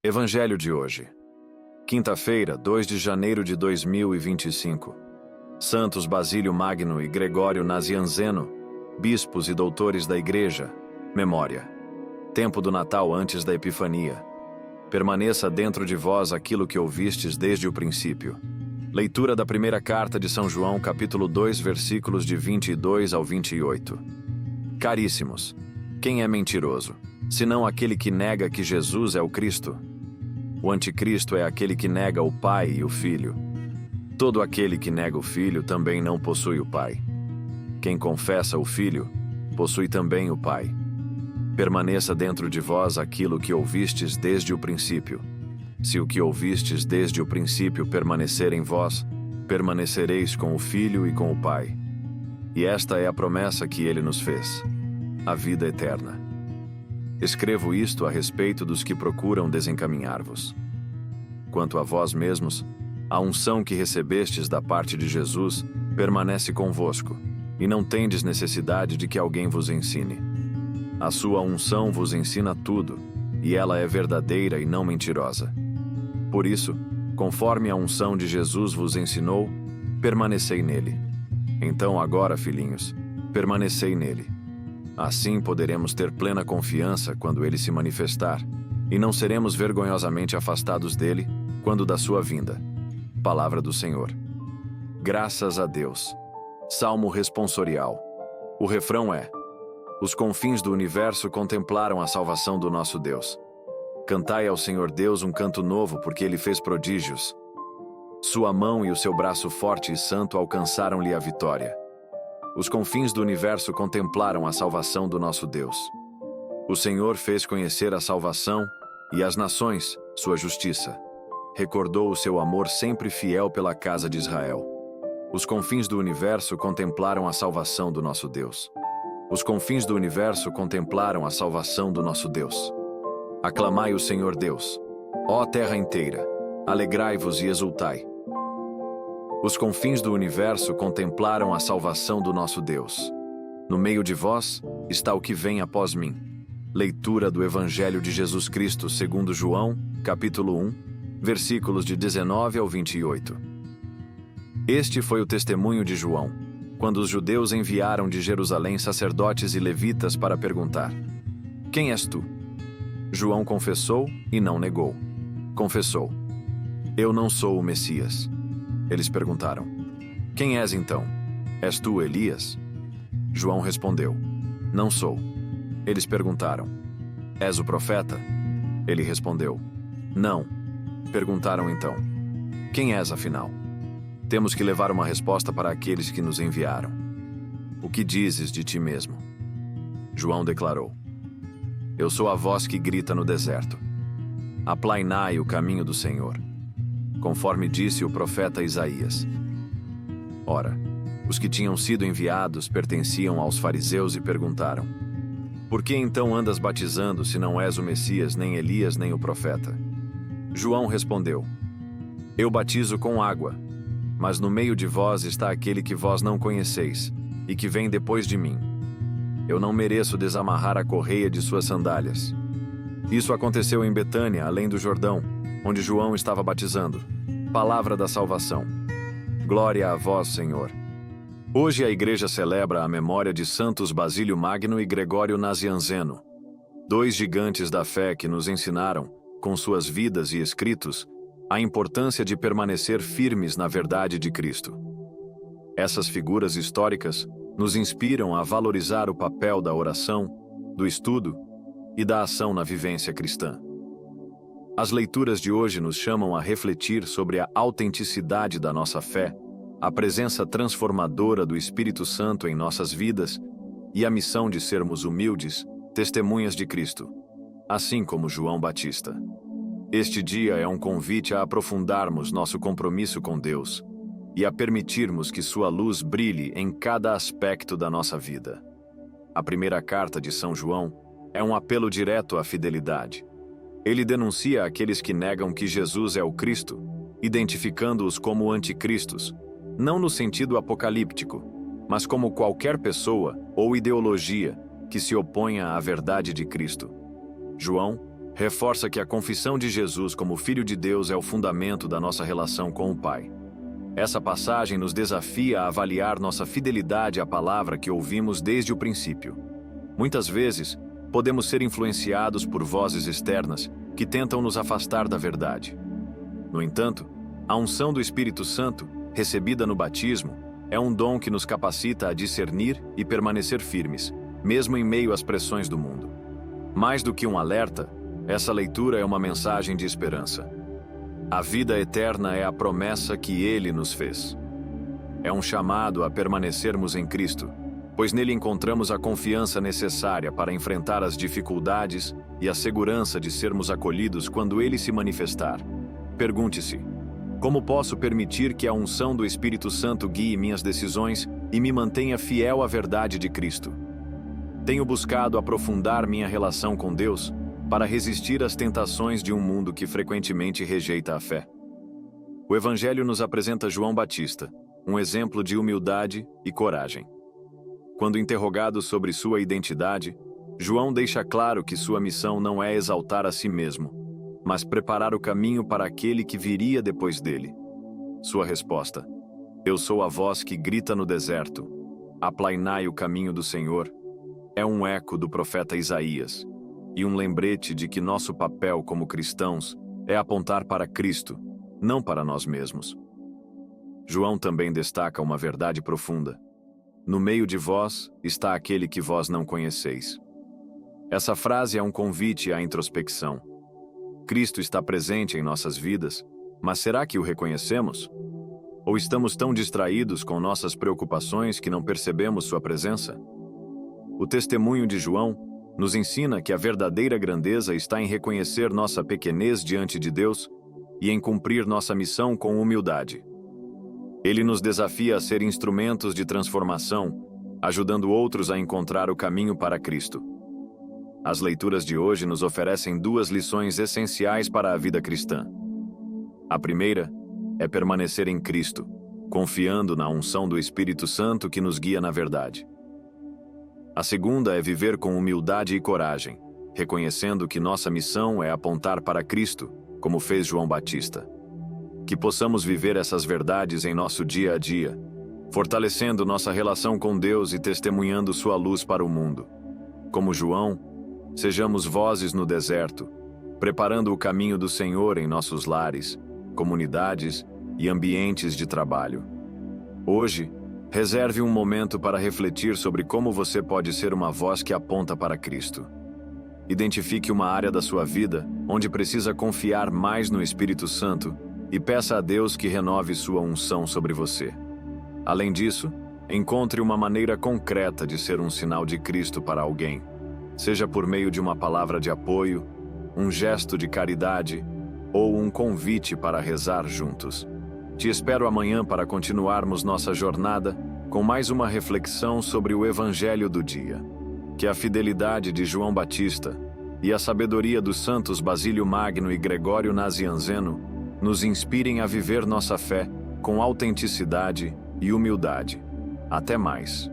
Evangelho de hoje. Quinta-feira, 2 de janeiro de 2025. Santos Basílio Magno e Gregório Nazianzeno, bispos e doutores da Igreja. Memória. Tempo do Natal antes da Epifania. Permaneça dentro de vós aquilo que ouvistes desde o princípio. Leitura da primeira carta de São João, capítulo 2, versículos de 22 ao 28. Caríssimos, quem é mentiroso, senão aquele que nega que Jesus é o Cristo? O anticristo é aquele que nega o Pai e o Filho. Todo aquele que nega o Filho também não possui o Pai. Quem confessa o Filho, possui também o Pai. Permaneça dentro de vós aquilo que ouvistes desde o princípio. Se o que ouvistes desde o princípio permanecer em vós, permanecereis com o Filho e com o Pai. E esta é a promessa que ele nos fez: a vida eterna. Escrevo isto a respeito dos que procuram desencaminhar-vos. Quanto a vós mesmos, a unção que recebestes da parte de Jesus permanece convosco, e não tendes necessidade de que alguém vos ensine. A sua unção vos ensina tudo, e ela é verdadeira e não mentirosa. Por isso, conforme a unção de Jesus vos ensinou, permanecei nele. Então agora, filhinhos, permanecei nele. Assim poderemos ter plena confiança quando ele se manifestar, e não seremos vergonhosamente afastados dele quando da sua vinda. Palavra do Senhor. Graças a Deus. Salmo responsorial. O refrão é: os confins do universo contemplaram a salvação do nosso Deus. Cantai ao Senhor Deus um canto novo, porque ele fez prodígios. Sua mão e o seu braço forte e santo alcançaram-lhe a vitória. Os confins do universo contemplaram a salvação do nosso Deus. O Senhor fez conhecer a salvação e as nações sua justiça. Recordou o seu amor sempre fiel pela casa de Israel. Os confins do universo contemplaram a salvação do nosso Deus. Os confins do universo contemplaram a salvação do nosso Deus. Aclamai o Senhor Deus, ó terra inteira, alegrai-vos e exultai. Os confins do universo contemplaram a salvação do nosso Deus. No meio de vós está o que vem após mim. Leitura do Evangelho de Jesus Cristo segundo João, capítulo 1, versículos de 19 ao 28. Este foi o testemunho de João, quando os judeus enviaram de Jerusalém sacerdotes e levitas para perguntar: quem és tu? João confessou e não negou. Confessou: eu não sou o Messias. Eles perguntaram: quem és então? És tu Elias? João respondeu: não sou. Eles perguntaram: és o profeta? Ele respondeu: não. Perguntaram então: quem és afinal? Temos que levar uma resposta para aqueles que nos enviaram. O que dizes de ti mesmo? João declarou: eu sou a voz que grita no deserto: aplainai o caminho do Senhor, conforme disse o profeta Isaías. Ora, os que tinham sido enviados pertenciam aos fariseus e perguntaram: por que então andas batizando se não és o Messias, nem Elias, nem o profeta? João respondeu: eu batizo com água, mas no meio de vós está aquele que vós não conheceis, e que vem depois de mim. Eu não mereço desamarrar a correia de suas sandálias. Isso aconteceu em Betânia, além do Jordão, onde João estava batizando. Palavra da salvação. Glória a vós, Senhor. Hoje a Igreja celebra a memória de Santos Basílio Magno e Gregório Nazianzeno, dois gigantes da fé que nos ensinaram, com suas vidas e escritos, a importância de permanecer firmes na verdade de Cristo. Essas figuras históricas nos inspiram a valorizar o papel da oração, do estudo e da ação na vivência cristã. As leituras de hoje nos chamam a refletir sobre a autenticidade da nossa fé, a presença transformadora do Espírito Santo em nossas vidas e a missão de sermos humildes, testemunhas de Cristo, assim como João Batista. Este dia é um convite a aprofundarmos nosso compromisso com Deus e a permitirmos que sua luz brilhe em cada aspecto da nossa vida. A primeira carta de São João é um apelo direto à fidelidade. Ele denuncia aqueles que negam que Jesus é o Cristo, identificando-os como anticristos, não no sentido apocalíptico, mas como qualquer pessoa ou ideologia que se oponha à verdade de Cristo. João reforça que a confissão de Jesus como Filho de Deus é o fundamento da nossa relação com o Pai. Essa passagem nos desafia a avaliar nossa fidelidade à palavra que ouvimos desde o princípio. Muitas vezes, podemos ser influenciados por vozes externas que tentam nos afastar da verdade. No entanto, a unção do Espírito Santo, recebida no batismo, é um dom que nos capacita a discernir e permanecer firmes, mesmo em meio às pressões do mundo. Mais do que um alerta, essa leitura é uma mensagem de esperança. A vida eterna é a promessa que Ele nos fez. É um chamado a permanecermos em Cristo, pois nele encontramos a confiança necessária para enfrentar as dificuldades e a segurança de sermos acolhidos quando Ele se manifestar. Pergunte-se: como posso permitir que a unção do Espírito Santo guie minhas decisões e me mantenha fiel à verdade de Cristo? Tenho buscado aprofundar minha relação com Deus para resistir às tentações de um mundo que frequentemente rejeita a fé. O Evangelho nos apresenta João Batista, um exemplo de humildade e coragem. Quando interrogado sobre sua identidade, João deixa claro que sua missão não é exaltar a si mesmo, mas preparar o caminho para aquele que viria depois dele. Sua resposta: "Eu sou a voz que grita no deserto, aplainai o caminho do Senhor", é um eco do profeta Isaías, e um lembrete de que nosso papel como cristãos é apontar para Cristo, não para nós mesmos. João também destaca uma verdade profunda: no meio de vós está aquele que vós não conheceis. Essa frase é um convite à introspecção. Cristo está presente em nossas vidas, mas será que o reconhecemos? Ou estamos tão distraídos com nossas preocupações que não percebemos sua presença? O testemunho de João nos ensina que a verdadeira grandeza está em reconhecer nossa pequenez diante de Deus e em cumprir nossa missão com humildade. Ele nos desafia a ser instrumentos de transformação, ajudando outros a encontrar o caminho para Cristo. As leituras de hoje nos oferecem duas lições essenciais para a vida cristã. A primeira é permanecer em Cristo, confiando na unção do Espírito Santo que nos guia na verdade. A segunda é viver com humildade e coragem, reconhecendo que nossa missão é apontar para Cristo, como fez João Batista. Que possamos viver essas verdades em nosso dia a dia, fortalecendo nossa relação com Deus e testemunhando sua luz para o mundo. Como João, sejamos vozes no deserto, preparando o caminho do Senhor em nossos lares, comunidades e ambientes de trabalho. Hoje, reserve um momento para refletir sobre como você pode ser uma voz que aponta para Cristo. Identifique uma área da sua vida onde precisa confiar mais no Espírito Santo e peça a Deus que renove sua unção sobre você. Além disso, encontre uma maneira concreta de ser um sinal de Cristo para alguém, seja por meio de uma palavra de apoio, um gesto de caridade ou um convite para rezar juntos. Te espero amanhã para continuarmos nossa jornada com mais uma reflexão sobre o Evangelho do dia. Que a fidelidade de João Batista e a sabedoria dos santos Basílio Magno e Gregório Nazianzeno nos inspirem a viver nossa fé com autenticidade e humildade. Até mais.